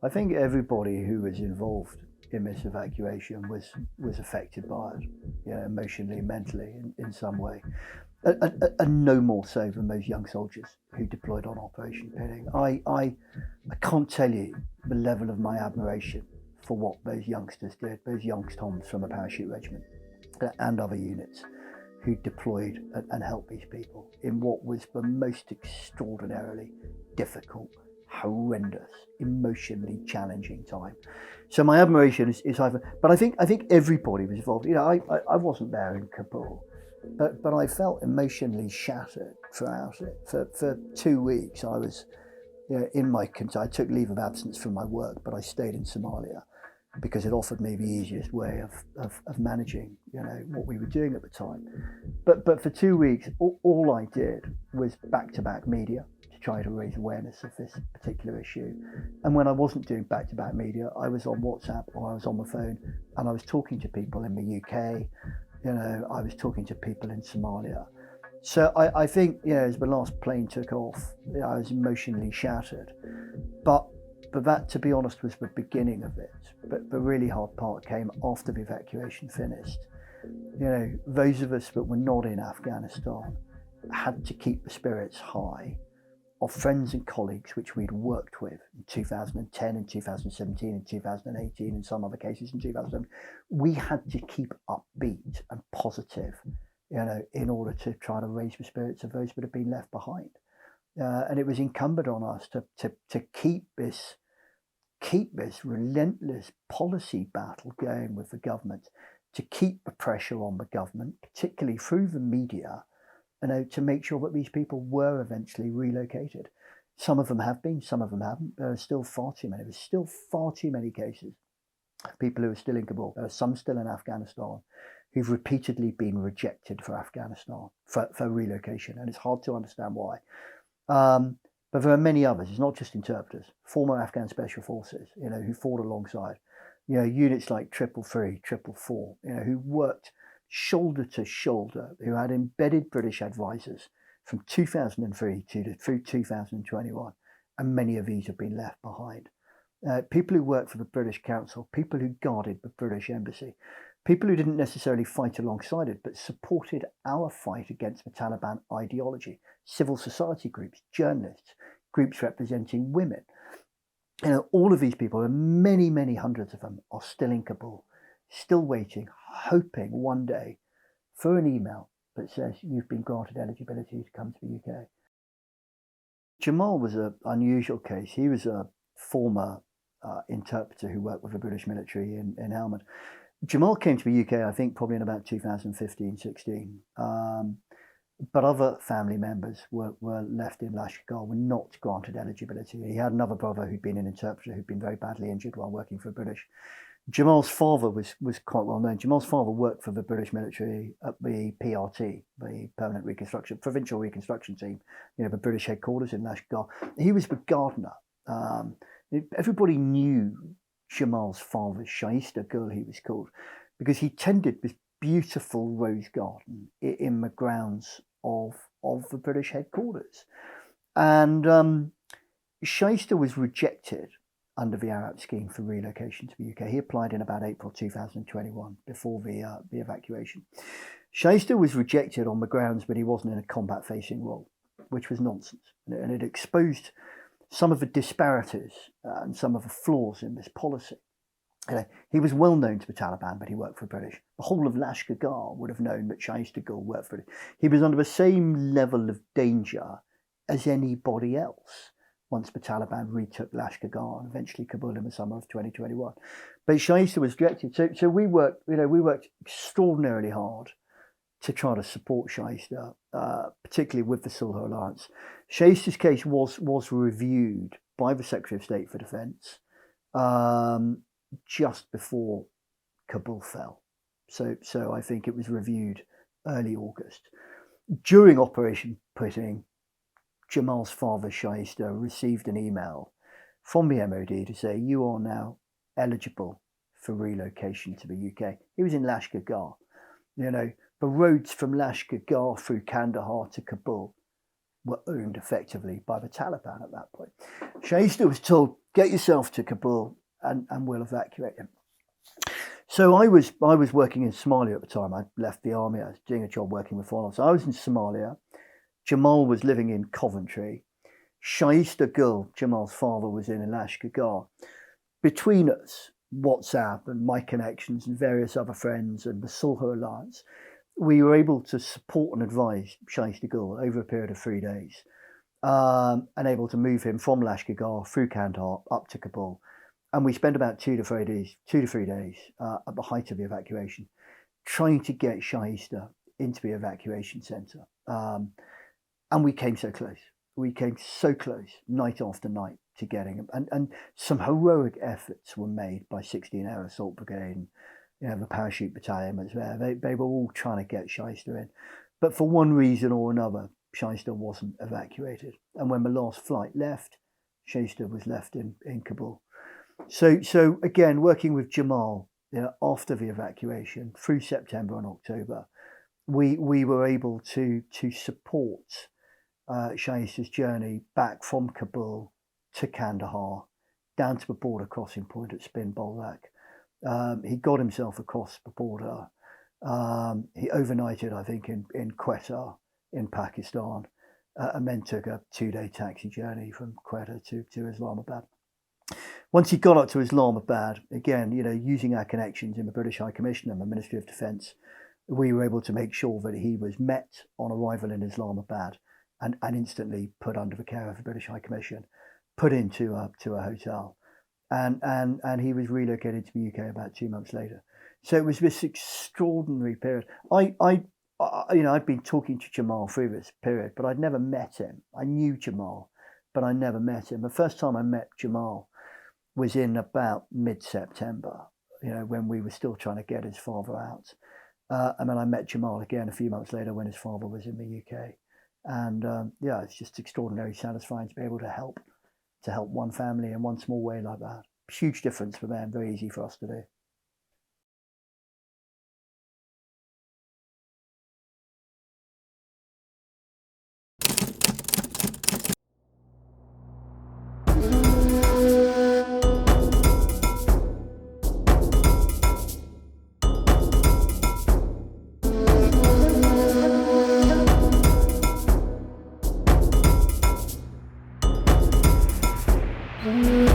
I think everybody who was involved in this evacuation was affected by it, emotionally, mentally, in some way, and no more so than those young soldiers who deployed on Operation Pinning. I can't tell you the level of my admiration for what those youngsters did, those young Toms from a parachute regiment and other units who deployed and helped these people in what was the most extraordinarily difficult, horrendous, emotionally challenging time. So my admiration is either, but I think everybody was involved. I wasn't there in Kabul, but I felt emotionally shattered throughout it. For 2 weeks, I was in my country. I took leave of absence from my work, but I stayed in Somalia because it offered me the easiest way of managing, what we were doing at the time. But for 2 weeks, all I did was back-to-back media to try to raise awareness of this particular issue. And when I wasn't doing back-to-back media, I was on WhatsApp or I was on the phone, and I was talking to people in the UK. I was talking to people in Somalia. So I think, as the last plane took off, I was emotionally shattered. But that, to be honest, was the beginning of it. But the really hard part came after the evacuation finished. Those of us that were not in Afghanistan had to keep the spirits high of friends and colleagues which we'd worked with in 2010 and 2017 and 2018, in some other cases in 2007. We had to keep upbeat and positive, in order to try to raise the spirits of those that had been left behind. And it was incumbent on us to keep this relentless policy battle going with the government, to keep the pressure on the government, particularly through the media, to make sure that these people were eventually relocated. Some of them have been, some of them haven't. There are still far too many. There's still far too many cases of people who are still in Kabul. There are some still in Afghanistan who've repeatedly been rejected for Afghanistan, for relocation, and it's hard to understand why. But there are many others. It's not just interpreters, former Afghan special forces, who fought alongside, units like 333, 444, who worked shoulder to shoulder, who had embedded British advisors from 2003 through 2021, and many of these have been left behind. People who worked for the British Council, people who guarded the British Embassy, people who didn't necessarily fight alongside it, but supported our fight against the Taliban ideology, civil society groups, journalists, groups representing women. All of these people, and many, many hundreds of them, are still in Kabul, still waiting, hoping one day for an email that says you've been granted eligibility to come to the UK. Jamal was an unusual case. He was a former interpreter who worked with the British military in Helmand. Jamal came to the UK, I think, probably in about 2015-16. But other family members were left in Lashkar Gah, were not granted eligibility. He had another brother who'd been an interpreter who'd been very badly injured while working for the British. Jamal's father was quite well known. Jamal's father worked for the British military at the PRT, the Provincial Reconstruction Team, the British headquarters in Lashkar Gah. He was the gardener. Everybody knew Jamal's father, Shaista Gul, he was called, because he tended this beautiful rose garden in the grounds of the British headquarters. And Shaista was rejected under the Arab scheme for relocation to the UK. He applied in about April 2021, before the evacuation. Shaista was rejected on the grounds that he wasn't in a combat-facing role, which was nonsense. And it exposed some of the disparities and some of the flaws in this policy. He was well known to the Taliban, but he worked for the British. The whole of Lashkar Gah would have known that Shaista Gul worked for it. He was under the same level of danger as anybody else once the Taliban retook Lashkar Gah and eventually Kabul in the summer of 2021. But Shaista was rejected. So we worked extraordinarily hard to try to support Shaista, particularly with the Sulh Alliance. Shaista's case was reviewed by the Secretary of State for Defence just before Kabul fell. So I think it was reviewed early August. During Operation Pinning, Jamal's father, Shaista, received an email from the MOD to say, you are now eligible for relocation to the UK. He was in Lashkar Gah. The roads from Lashkar Gah through Kandahar to Kabul were owned effectively by the Taliban at that point. Shaista was told, get yourself to Kabul and we'll evacuate him. So I was working in Somalia at the time. I'd left the army. I was doing a job working with foreigners. So I was in Somalia. Jamal was living in Coventry. Shaista Gul, Jamal's father, was in Lashkar Gah. Between us, WhatsApp and my connections and various other friends and the Sulhu Alliance, we were able to support and advise Shaista Gul over a period of 3 days, and able to move him from Lashkar Gah through Kandahar up to Kabul. And we spent about 2 to 3 days at the height of the evacuation, trying to get Shaista into the evacuation centre. And we came so close. We came so close, night after night, to getting him. And some heroic efforts were made by 16 Air Assault Brigade and the parachute battalion was there. They were all trying to get Shaista in. But for one reason or another, Shaista wasn't evacuated. And when the last flight left, Shaista was left in Kabul. So again, working with Jamal, after the evacuation, through September and October, we were able to support Shaista's journey back from Kabul to Kandahar, down to the border crossing point at Spin Bolak. He got himself across the border. He overnighted, I think, in Quetta in Pakistan, and then took a 2-day taxi journey from Quetta to Islamabad. Once he got up to Islamabad, again, using our connections in the British High Commission and the Ministry of Defence, we were able to make sure that he was met on arrival in Islamabad and instantly put under the care of the British High Commission, put into a hotel, and he was relocated to the UK about 2 months later. So it was this extraordinary period. I'd been talking to Jamal through this period, but I'd never met him. I knew Jamal, but I never met him. The first time I met Jamal was in about mid-September, when we were still trying to get his father out. And then I met Jamal again a few months later when his father was in the UK. And it's just extraordinarily satisfying to be able to help one family in one small way like that. Huge difference for them, very easy for us to do. Mm-hmm.